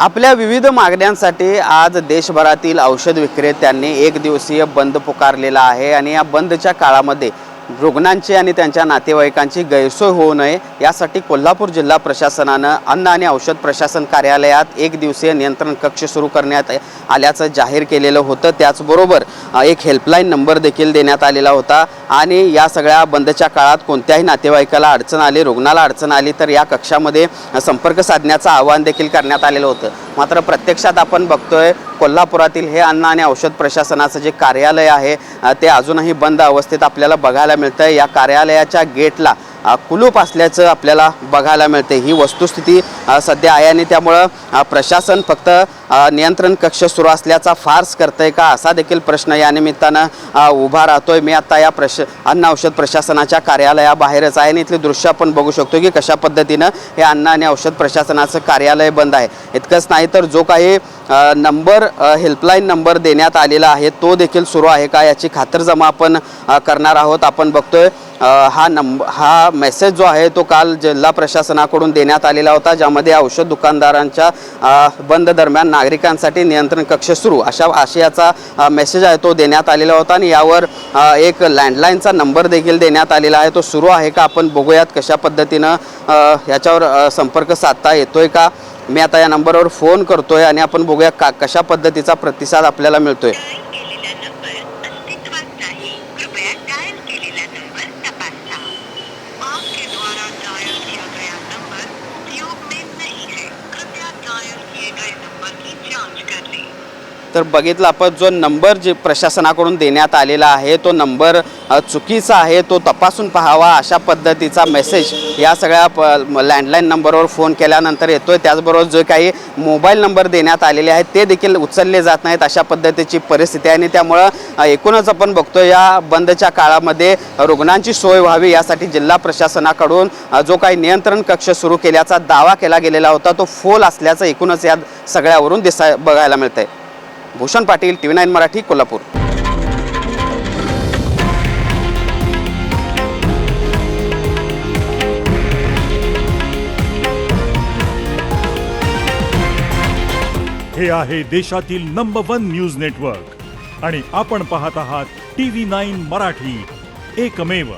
आपल्या विविध मागण्यांसाठी आज देशभरातील औषध विक्रेत्यांनी एक दिवसीय बंद पुकारलेला आहे आणि या बंदच्या काळामध्ये रुग्णांची आणि त्यांच्या नातेवाईकांची गैरसोय होऊ नये यासाठी कोल्हापूर जिल्हा प्रशासनानं अन्न आणि औषध प्रशासन कार्यालयात एक दिवसीय नियंत्रण कक्ष सुरू करण्यात आल्याचं जाहीर केलेलं होतं। त्याचबरोबर एक हेल्पलाईन नंबर देखील देण्यात आलेला होता आणि या सगळ्या बंदच्या काळात कोणत्याही नातेवाईकाला अडचण आली, रुग्णाला अडचण आली तर या कक्षामध्ये संपर्क साधण्याचं आवाहन देखील करण्यात आलेलं होतं। मात्र प्रत्यक्षात आपण बघतोय कोल्हापुरातील हे अन्न आणि औषध प्रशासनाचं जे कार्यालय आहे ते अजूनही बंद अवस्थेत आपल्याला बघायला मिळतं। या कार्यालयाच्या गेटला कुलूप असल्याचं आपल्याला बघायला मिळते। ही वस्तुस्थिती सध्या आहे आणि त्यामुळं प्रशासन फक्त नियंत्रण कक्ष सुरू असल्याचा फार्स करतंय का असा देखील प्रश्न या निमित्तानं उभा राहतोय। मी आता या अन्न औषध प्रशासनाच्या कार्यालयाबाहेरच आहे आणि इथले दृश्य आपण बघू शकतो की कशा पद्धतीनं हे अन्न आणि औषध प्रशासनाचं कार्यालय बंद आहे। इतकंच नाही तर जो काही नंबर हेल्पलाईन नंबर देण्यात आलेला आहे तो देखील सुरू आहे का याची खातरजमा आपण करणार आहोत। आपण बघतोय हा मेसेज जो आहे तो काल जिल्हा प्रशासनाकडून देण्यात आलेला होता, ज्यामध्ये औषध दुकानदारांच्या बंद दरम्यान नागरिकांसाठी नियंत्रण कक्ष सुरू अशा आशयाचा मेसेज आहे तो देण्यात आलेला होता आणि यावर एक लँडलाईनचा नंबर देखील देण्यात आलेला आहे। तो सुरू आहे का आपण बघूयात कशा पद्धतीनं याच्यावर संपर्क साधता येतोय का। मी आता या नंबरवर फोन करतोय आणि आपण बघूया कशा पद्धतीचा प्रतिसाद आपल्याला मिळतोय। तर बघितलं आपण जो नंबर जे प्रशासनाकडून देण्यात आलेला आहे तो नंबर चुकीचा आहे, तो तपासून पाहावा अशा पद्धतीचा मेसेज या सगळ्या लँडलाईन नंबरवर फोन केल्यानंतर येतोय। त्याचबरोबर जे काही मोबाईल नंबर देण्यात आलेले आहेत ते देखील उचलले जात नाहीत अशा पद्धतीची परिस्थिती आहे आणि त्यामुळं एकूणच आपण बघतो या बंदच्या काळामध्ये रुग्णांची सोय व्हावी यासाठी जिल्हा प्रशासनाकडून जो काही नियंत्रण कक्ष सुरू केल्याचा दावा केला गेलेला होता तो फोल असल्याचं एकूणच या सगळ्यावरून बघायला मिळतंय। भूषण पाटील, TV9 मराठी, कोल्हापूर। हे आहे देशातील नंबर 1 न्यूज नेटवर्क आणि आपण पाहत आहात TV9 मराठी, एकमेव।